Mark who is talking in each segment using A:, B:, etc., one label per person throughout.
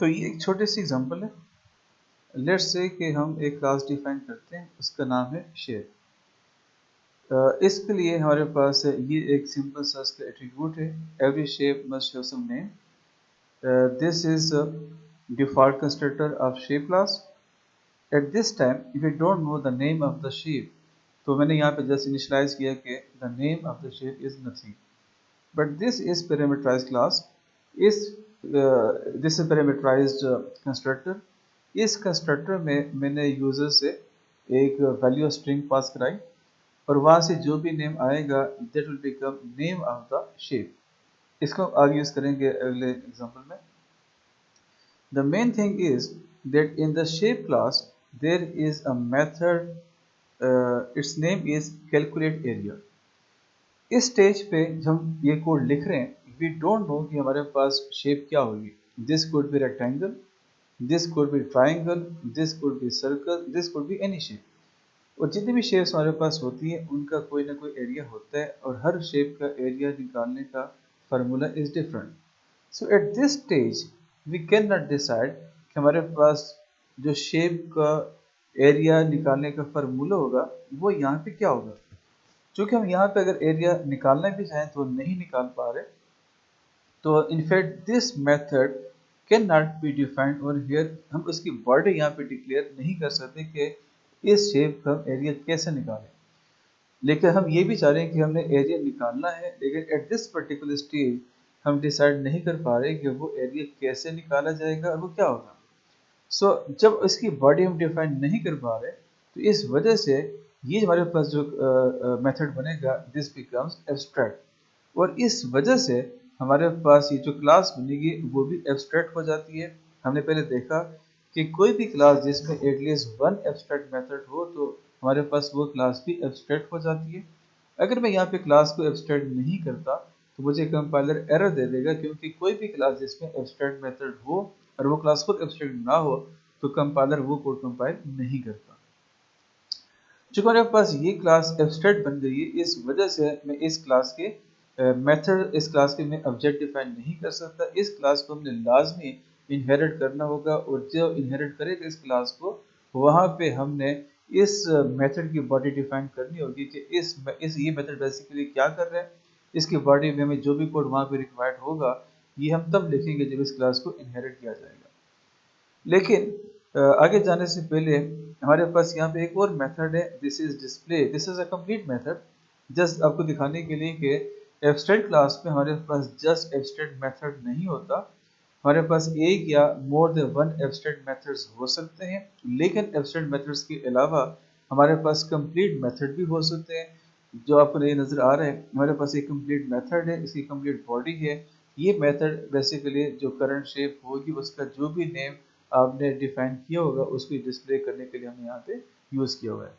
A: तो ये एक छोटी सी एग्जांपल है। लेट्स से कि हम एक क्लास डिफाइन करते हैं, उसका नाम है शेप। इसके लिए हमारे पास ये एक सिंपल सा इसका एट्रीब्यूट है, every shape must have some name. This is default constructor of shape class. At this time if you don't know the name of the shape, तो मैंने यहाँ पे जस्ट इनिशियलाइज किया कि the name of the shape is nothing, but this is parameterised class. इस this is parameterised constructor. इस constructor में मैंने यूजर से एक वैल्यू स्ट्रिंग पास कराई और वहाँ से जो भी नेम आएगा that will become name of the shape. इसको आगे यूज करेंगे अगले एग्जांपल में। The main thing is that in the shape class there is a method, its name is calculate area. इस स्टेज पे हम ये कोड लिख रहे हैं, वी डोंट नो कि हमारे पास शेप क्या होगी। This could be rectangle, this could be triangle, this could be circle, this could be any shape. और जितनी भी शेप्स हमारे पास होती हैं उनका कोई ना कोई एरिया होता है और हर शेप का एरिया निकालने का formula is different. So at this stage we cannot decide कि हमारे पास जो शेप का एरिया निकालने का फार्मूला होगा वो यहाँ पे क्या होगा। क्योंकि हम यहाँ पे अगर एरिया निकालना भी चाहें तो नहीं निकाल पा रहे, तो in fact this method can not be defined और हियर हम उसकी बॉडी यहाँ पे डिक्लेयर नहीं कर सकते कि इस शेप का एरिया कैसे निकालें। लेकिन हम ये भी चाह रहे हैं कि हमने एरिया निकालना है, लेकिन एट दिस पर्टिकुलर स्टेज हम डिसाइड नहीं कर पा रहे कि वो एरिया कैसे निकाला जाएगा और वो क्या होगा। सो जब इसकी बॉडी हम डिफाइन नहीं कर पा रहे, तो इस वजह से ये हमारे पास जो मेथड बनेगा दिस बिकम्स एब्स्ट्रैक्ट। और इस वजह से हमारे पास ये जो क्लास बनेगी वो भी एब्स्ट्रैक्ट हो जाती है। हमने पहले देखा कि कोई भी क्लास जिसमें एटलीस्ट वन एब्स्ट्रैक्ट मेथड हो तो हमारे पास वो क्लास भी एब्स्ट्रैक्ट हो जाती है। अगर मैं यहाँ पे क्लास को एब्स्ट्रैक्ट नहीं करता तो मुझे कंपाइलर एरर दे देगा, क्योंकि कोई भी क्लास जिसमें एब्स्ट्रैक्ट मेथड हो और वो क्लास खुद एब्स्ट्रैक्ट ना हो तो कंपाइलर वो कोड कंपाइल नहीं करता। चूंकि हमारे पास ये क्लास एब्स्ट्रैक्ट बन गई है, इस वजह से मैं इस क्लास के मेथड, इस क्लास के मैं ऑब्जेक्ट डिफाइन नहीं कर सकता। इस क्लास को हमने लाजमी इनहेरिट करना होगा और जो इनहेरिट करेगा इस क्लास को वहाँ पे हमने इस मेथड की बॉडी डिफाइन करनी होगी कि इस ये मेथड बेसिकली क्या कर रहा है। इसकी बॉडी में हमें जो भी कोड वहाँ पे रिक्वायर्ड होगा ये हम तब लिखेंगे जब इस क्लास को इनहेरिट किया जाएगा। लेकिन आगे जाने से पहले हमारे पास यहाँ पे एक और मेथड है, this is display. This is a complete method, just आपको दिखाने के लिए कि एब्स्ट्रैक्ट क्लास में हमारे पास जस्ट एब्स्ट्रैक्ट मेथड नहीं होता, हमारे पास एक या more than one abstract methods हो सकते हैं। लेकिन एब्स्ट्रैक्ट मेथड्स के अलावा हमारे पास कंप्लीट मेथड भी हो सकते हैं। जो आपको ये नज़र आ रहा है हमारे पास एक कंप्लीट मेथड है, इसकी कंप्लीट बॉडी है। ये मेथड बेसिकली जो करंट शेप होगी उसका जो भी नेम आपने डिफाइन किया होगा उसको डिस्प्ले करने के लिए हमने यहाँ पे यूज किया हुआ है।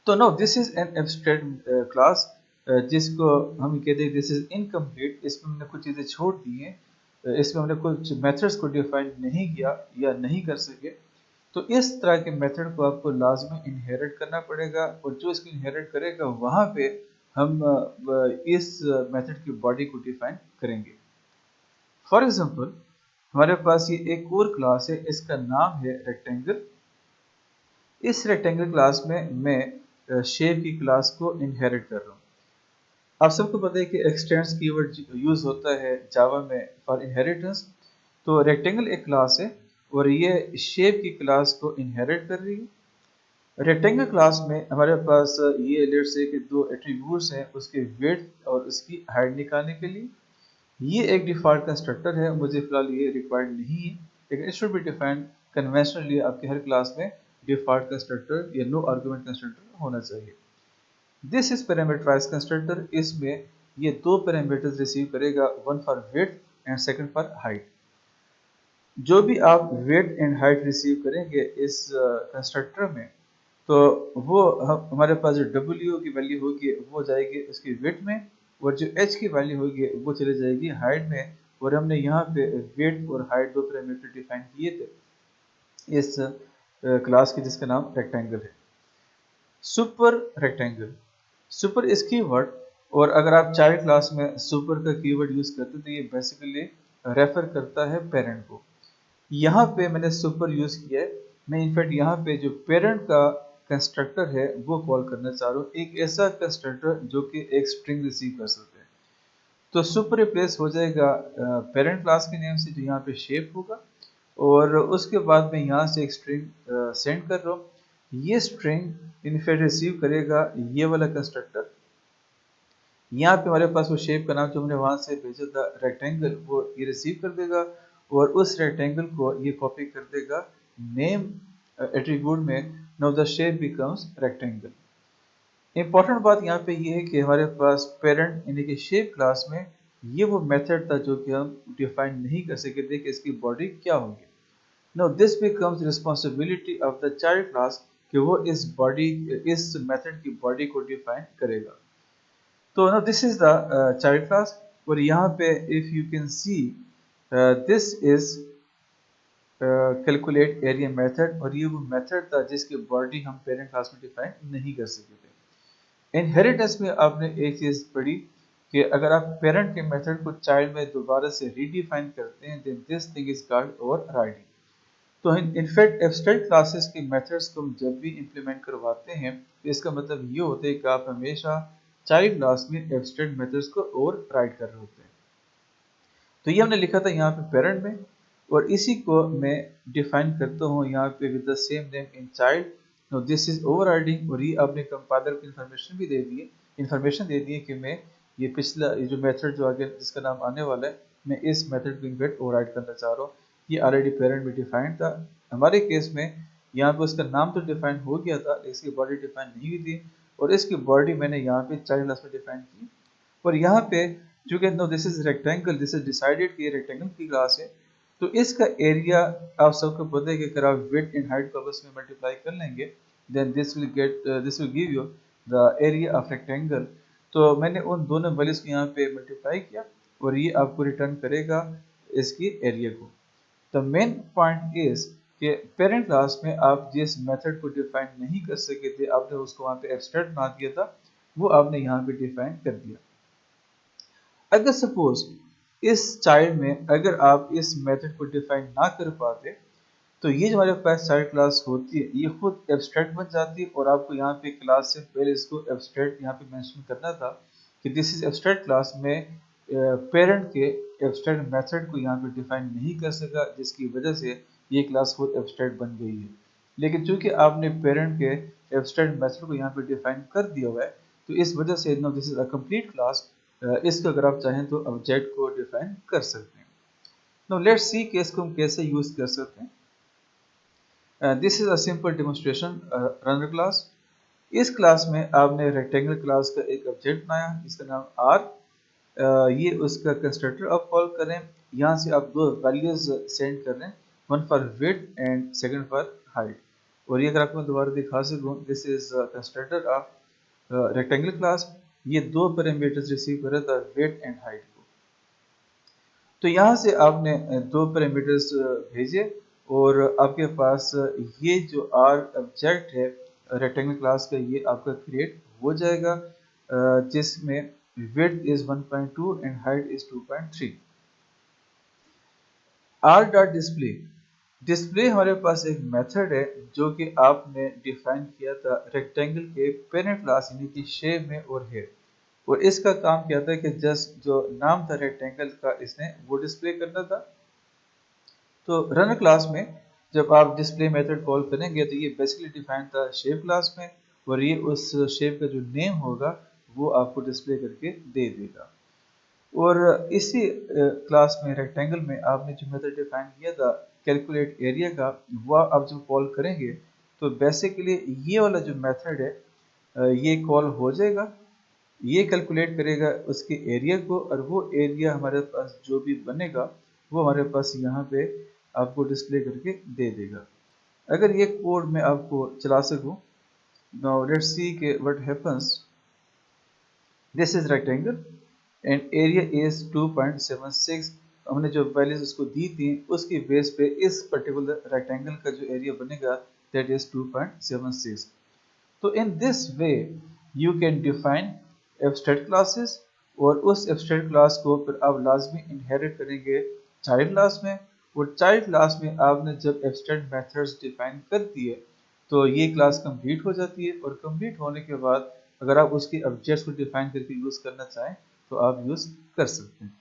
A: तो no this is an abstract class जिसको हम कहते हैं दिस इज इनकम्प्लीट। इसमें हमने कुछ चीज़ें छोड़ दी हैं, इसमें हमने कुछ मेथड्स को डिफाइन नहीं किया या नहीं कर सके। तो इस तरह के मेथड को आपको लाजमी इनहेरिट करना पड़ेगा और जो इसको इनहेरिट करेगा वहाँ पे हम इस मेथड की बॉडी को डिफाइन करेंगे। फॉर एग्जांपल हमारे पास ये एक और क्लास है, इसका नाम है रेक्टेंगल। इस रेक्टेंगल क्लास में मैं शेप की क्लास को इनहेरिट कर रहा हूँ। आप सबको पता है कि एक्सटेंड्स कीवर्ड यूज होता है जावा में फॉर इनहेरिटेंस। तो रेक्टेंगल एक क्लास है और ये शेप की क्लास को इनहेरिट कर रही है। रेक्टेंगल क्लास में हमारे पास ये लेट्स से कि दो एट्रीब्यूट्स हैं, उसके विड्थ और उसकी हाइट निकालने के लिए। ये एक डिफ़ॉल्ट कंस्ट्रक्टर है, मुझे फिलहाल ये रिक्वायर्ड नहीं है, लेकिन it should be defined conventionally. आपके हर क्लास में डिफ़ॉल्ट कंस्ट्रक्टर या नो आर्गुमेंट कंस्ट्रक्टर होना चाहिए। This is parameterised constructor. इसमें ये दो पैरामीटर्स रिसीव करेगा, one for width and second for height. जो भी आप विड्थ एंड हाइट रिसीव करेंगे इस कंस्ट्रक्टर में तो वो हमारे पास जो W की वैल्यू होगी वो जाएगी उसकी विड्थ में और जो H की वैल्यू होगी वो चली जाएगी हाइट में। और हमने यहाँ पे विड्थ और हाइट दो पैरामीटर डिफाइन किए थे इस क्लास के जिसका नाम रेक्टेंगल है। सुपर रेक्टेंगल, सुपर इस कीवर्ड, और अगर आप चाइल्ड क्लास में सुपर का कीवर्ड यूज करते तो ये बेसिकली रेफर करता है पेरेंट को। यहाँ पे मैंने सुपर यूज किया है, मैं इनफैक्ट यहाँ पे जो पेरेंट का कंस्ट्रक्टर है वो कॉल करना चाह रहा हूँ, एक ऐसा कंस्ट्रक्टर जो कि एक स्ट्रिंग रिसीव कर सकते हैं। तो सुपर रिप्लेस हो जाएगा पेरेंट क्लास के नेम से जो यहाँ पे शेप होगा, और उसके बाद मैं यहाँ से एक स्ट्रिंग सेंड कर रहा हूँ। ये स्ट्रिंग इनफैक्ट रिसीव करेगा ये वाला कंस्ट्रक्टर। यहाँ पे हमारे पास वो शेप का नाम जो हमने वहां से भेजा था रेक्टेंगल, वो ये रिसीव कर देगा और उस रेक्टेंगल को ये कॉपी कर देगा नेम एट्रीब्यूट में। Now the shape becomes rectangle. Important बात यहाँ पे ये है कि हमारे पास पेरेंट यानी कि शेप क्लास में ये वो मेथड था जो कि हम डिफाइन नहीं कर सके थे कि इसकी बॉडी क्या होगी। Now this becomes responsibility of the child class कि वो इस मेथड की बॉडी को डिफाइन करेगा। तो now this is the child class, और यहाँ पे if you can see this is calculate area method, और ये वो मेथड था जिसकी बॉडी हम पेरेंट क्लास में डिफाइन नहीं कर सके थे। इनहेरिटेंस में आपने एक चीज पढ़ी कि अगर आप पेरेंट के मेथड को चाइल्ड में दोबारा से रीडिफाइन करते हैं then this thing is called overriding. तो इनफैक्ट एब्स्ट्रैक्ट क्लासेस के मेथड्स को हम जब भी इंप्लीमेंट करवाते हैं तो इसका मतलब ये होता है कि आप हमेशा चाइल्ड क्लास में एब्स्ट्रैक्ट मेथड्स को ओवरराइड कर रहे होते हैं। तो ये हमने लिखा था यहाँ पे पेरेंट में, और इसी को मैं डिफाइन करता हूँ यहाँ पे with the same name in child. No this is overriding, और ये आपने कंपाइलर को इन्फॉर्मेशन दे दी है कि मैं ये पिछला ये जो मेथड जो आगे जिसका नाम आने वाला है मैं इस मेथड को इनफैक्ट ओवरराइड करना चाह रहा हूँ। ये ऑलरेडी पेरेंट में डिफाइंड था। हमारे केस में यहाँ पे उसका नाम तो डिफाइन हो गया था लेकिन इसकी बॉडी डिफाइन नहीं हुई थी, और इसकी बॉडी मैंने यहाँ पे चाइल्ड क्लास में डिफाइन की। और यहाँ पे चूंकि no this is rectangle, this is decided कि ये रेक्टेंगल की क्लास है, तो इसका एरिया आप सबको पता है कि अगर आप विड्थ एंड हाइट को आपस में मल्टीप्लाई कर लेंगे then this will give you the area of rectangle. तो मैंने उन दोनों वैल्यूज को यहाँ पे मल्टीप्लाई किया और ये आपको रिटर्न करेगा इसकी एरिया को। द मेन पॉइंट इज कि पेरेंट क्लास में आप जिस मेथड को डिफाइन नहीं कर सके थे, आपने उसको वहाँ पे एब्स्ट्रैक्ट बना दिया था, वो आपने यहाँ पे डिफाइन कर दिया। अगर सपोज इस चाइल्ड में अगर आप इस मेथड को डिफाइन ना कर पाते तो ये जो हमारे पास चाइल्ड क्लास होती है ये खुद एब्स्ट्रैक्ट बन जाती है, और आपको यहाँ पे क्लास से पहले इसको एब्स्ट्रैक्ट यहाँ पे मेंशन करना था कि दिस इज एब्स्ट्रैक्ट क्लास में पेरेंट के एब्स्ट्रैक्ट मेथड को यहाँ पे डिफाइन नहीं कर सका, जिसकी वजह से ये क्लास खुद एब्स्ट्रैक्ट बन गई है। लेकिन चूंकि आपने पेरेंट के एब्स्ट्रैक्ट मेथड को यहाँ पे डिफाइन कर दिया हुआ है तो इस वजह से no this is a complete class. इसको अगर आप चाहें तो ऑब्जेक्ट को डिफाइन कर सकते हैं। नो लेट्स सी कि इसको हम कैसे यूज कर सकते हैं। This is a simple demonstration runner class. इस क्लास में आपने रेक्टेंगल क्लास का एक ऑब्जेक्ट बनाया जिसका नाम आर। ये उसका कंस्ट्रक्टर आप कॉल करें, यहाँ से आप दो वैल्यूज सेंड कर रहे हैं, one for width and second for height. और ये अगर आपको मैं दोबारा दिखा सकूँ, this is constructor of rectangle class. ये दो पैरामीटर्स रिसीव कर रहा था विड्थ एंड हाइट को। तो यहाँ से आपने दो पैरामीटर्स भेजे और आपके पास ये जो आर ऑब्जेक्ट है रेक्टेंगल क्लास का ये आपका क्रिएट हो जाएगा, जिसमें width is 1.2 and height is 2.3। R dot display, display हमारे पास एक मेथड है जो कि आपने डिफाइन किया था रेक्टेंगल के पेरेंट क्लास यानी कि शेप में और है, और इसका काम क्या था कि जस्ट जो नाम था रेक्टेंगल का इसने वो डिस्प्ले करना था। तो रनर क्लास में जब आप डिस्प्ले मेथड कॉल करेंगे तो ये बेसिकली डिफाइन था शेप क्लास में, और ये उस शेप का जो नेम होगा वो आपको डिस्प्ले करके दे देगा। और इसी क्लास में रेक्टेंगल में आपने जो मेथड डिफाइन किया था कैलकुलेट एरिया का, वो आप जब कॉल करेंगे तो बेसिकली ये वाला जो मेथड है ये कॉल हो जाएगा, ये कैलकुलेट करेगा उसके एरिया को, और वो एरिया हमारे पास जो भी बनेगा वो हमारे पास यहाँ पे आपको डिस्प्ले करके दे देगा। अगर ये कोड मैं आपको चला सकूँ, नाउ लेट्स सी के what happens. This is rectangle and area is 2.76। हमने जो वैल्यूज उसको दी थी उसकी बेस पे इस पर्टिकुलर रेक्टेंगल का जो एरिया बनेगा दैट इज 2.76। तो in this way you can define abstract classes, और उस एब्स्ट्रैक्ट क्लास को फिर आप लाजमी इनहेरिट करेंगे चाइल्ड क्लास में, और चाइल्ड क्लास में आपने जब एब्स्ट्रैक्ट मेथड्स डिफाइन कर दिए तो ये क्लास कंप्लीट हो जाती है, और कंप्लीट होने के बाद अगर आप उसके ऑब्जेक्ट्स को डिफाइन करके यूज करना चाहें तो आप यूज कर सकते हैं।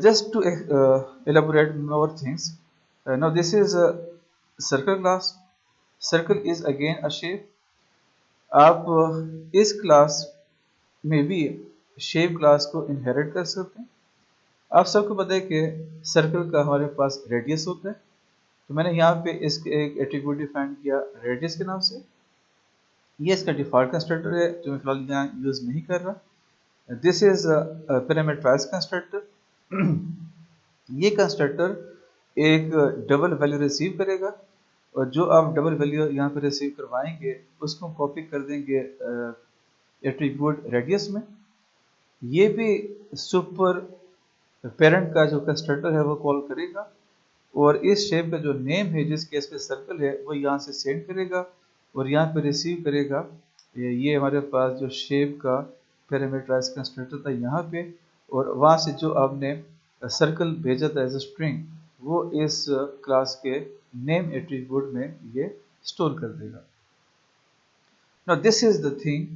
A: Just to elaborate more things, now this is a circle class. Circle is again a shape. आप इस क्लास में भी शेप क्लास को इनहेरिट कर सकते हैं। आप सबको पता है कि सर्कल का हमारे पास रेडियस होता है, तो मैंने यहाँ पे इसके एक एट्रीब्यूट डिफाइन किया रेडियस के नाम से। ये इसका डिफॉल्ट कंस्ट्रक्टर है जो मैं फिलहाल यहाँ यूज नहीं कर रहा। This is parameterise constructor. ये कंस्ट्रक्टर एक डबल वैल्यू रिसीव करेगा, और जो आप डबल वैल्यू यहाँ पे रिसीव करवाएंगे उसको कॉपी कर देंगे एट्रीब्यूट रेडियस में। ये भी सुपर पेरेंट का जो कंस्ट्रक्टर है वो कॉल करेगा, और इस शेप का जो नेम है जिस केस पे सर्कल है वो यहाँ से सेंड करेगा और यहाँ पे रिसीव करेगा। ये हमारे पास जो शेप का पैरामीटराइज कंस्ट्रक्टर था यहाँ पे, और वहाँ से जो आपने सर्कल भेजा था एज अ स्ट्रिंग वो इस क्लास के नेम एट्रीब्यूट में ये स्टोर कर देगा। Now this is the thing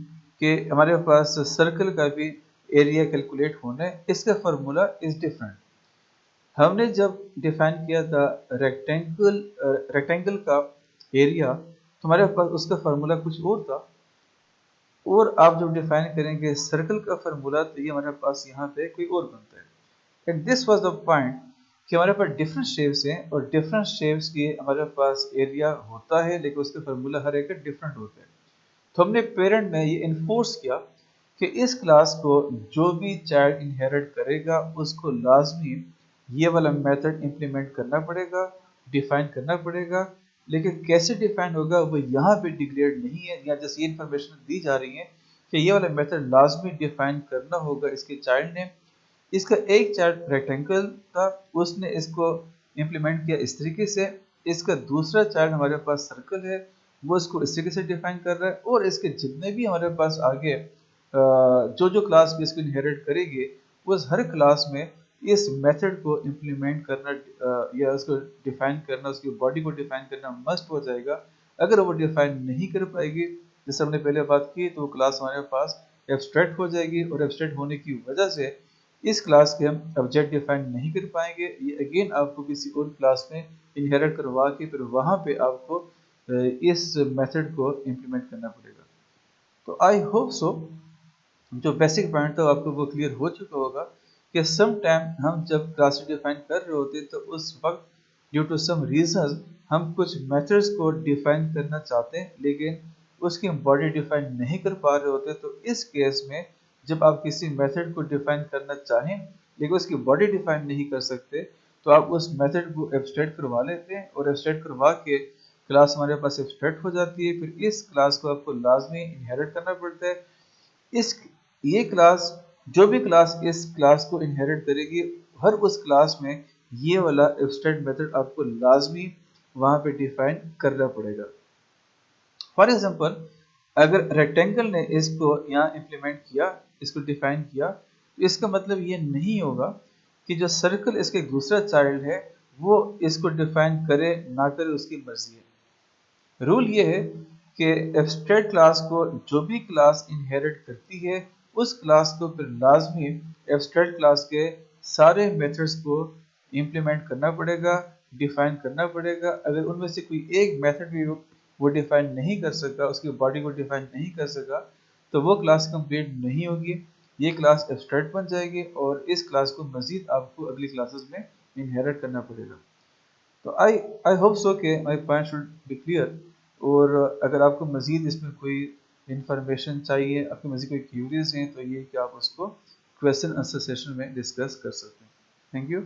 A: कि हमारे पास सर्कल का भी एरिया कैलकुलेट होना है। इसका फार्मूला इज डिफरेंट। हमने जब डिफाइन किया था रेक्टेंगल का एरिया तो हमारे पास उसका फार्मूला कुछ और था, और आप जब डिफाइन करेंगे सर्कल का फार्मूला तो ये हमारे पास यहाँ पे कोई और बनता है। And this was the point कि हमारे पास डिफरेंट शेप्स हैं, और डिफरेंट शेप्स के हमारे पास एरिया होता है, लेकिन उसका फार्मूला हर एक का डिफरेंट होता है। तो हमने पेरेंट में ये इन्फोर्स किया कि इस क्लास को जो भी चाइल्ड इनहेरिट करेगा उसको लाजमी ये वाला मेथड इंप्लीमेंट करना पड़ेगा, डिफाइन करना पड़ेगा। लेकिन कैसे डिफाइन होगा वो यहाँ पे डिक्लेयर्ड नहीं है, यहाँ जस्ट ये इन्फॉर्मेशन दी जा रही है कि ये वाला मेथड लाजमी डिफाइन करना होगा इसके चाइल्ड ने। इसका एक चाइल्ड रेक्टेंगल था, उसने इसको इम्प्लीमेंट किया इस तरीके से। इसका दूसरा चाइल्ड हमारे पास सर्कल है, वो इसको इस तरीके से डिफाइन कर रहा है, और इसके जितने भी हमारे पास आगे जो जो क्लास भी इसको इनहेरिट करेगी उस हर क्लास में इस मेथड को इम्प्लीमेंट करना या उसको डिफाइन करना, उसकी बॉडी को डिफाइन करना मस्ट हो जाएगा। अगर वो डिफाइन नहीं कर पाएगी, जैसे हमने पहले बात की, तो वो क्लास हमारे पास एब्स्ट्रैक्ट हो जाएगी, और एब्स्ट्रैक्ट होने की वजह से इस क्लास के हम ऑब्जेक्ट डिफाइन नहीं कर पाएंगे। ये अगेन आपको किसी और क्लास में इनहेरिट करवा के फिर वहाँ पे आपको इस मेथड को इम्प्लीमेंट करना पड़ेगा। तो आई होप सो जो बेसिक पॉइंट था आपको वो क्लियर हो चुका होगा कि सम टाइम हम जब क्लास डिफाइन कर रहे होते हैं तो उस वक्त ड्यू टू सम रीजंस हम कुछ मेथड्स को डिफाइन करना चाहते हैं लेकिन उसकी बॉडी डिफाइन नहीं कर पा रहे होते। तो इस केस में जब आप किसी मेथड को डिफाइन करना चाहें लेकिन उसकी बॉडी डिफाइन नहीं कर सकते तो आप उस मेथड को एब्स्ट्रैक्ट करवा लेते हैं, और एब्स्ट्रैक्ट करवा के क्लास हमारे पास एब्स्ट्रैक्ट हो जाती है। फिर इस क्लास को आपको लाजमी इनहेरिट करना पड़ता है। इस ये क्लास जो भी क्लास इस क्लास को इनहेरिट करेगी हर उस क्लास में ये वाला एब्स्ट्रैक्ट मेथड आपको लाजमी वहां पे डिफाइन करना पड़ेगा। फॉर एग्जांपल अगर रेक्टेंगल ने इसको यहाँ इंप्लीमेंट किया, इसको डिफाइन किया, तो इसका मतलब ये नहीं होगा कि जो सर्कल इसके दूसरा चाइल्ड है वो इसको डिफाइन करे ना करे, उसकी मर्जी है। रूल ये है कि एब्स्ट्रैक्ट क्लास को जो भी क्लास इनहेरिट करती है उस क्लास को फिर लाजमी एब्स्ट्रैक्ट क्लास के सारे मेथड्स को इम्प्लीमेंट करना पड़ेगा, डिफाइन करना पड़ेगा। अगर उनमें से कोई एक मेथड भी वो डिफाइन नहीं कर सका, उसकी बॉडी को डिफाइन नहीं कर सका, तो वो क्लास कंप्लीट नहीं होगी, ये क्लास एब्स्ट्रैक्ट बन जाएगी, और इस क्लास को मजीद आपको अगली क्लासेस में इनहेरिट करना पड़ेगा। तो आई होप सो कि my point should be clear. और अगर आपको मज़ीद इसमें कोई इंफॉर्मेशन चाहिए, आपको मज़ीद कोई क्यूरीज हैं, तो ये कि आप उसको क्वेश्चन आंसर सेशन में डिस्कस कर सकते हैं। Thank you.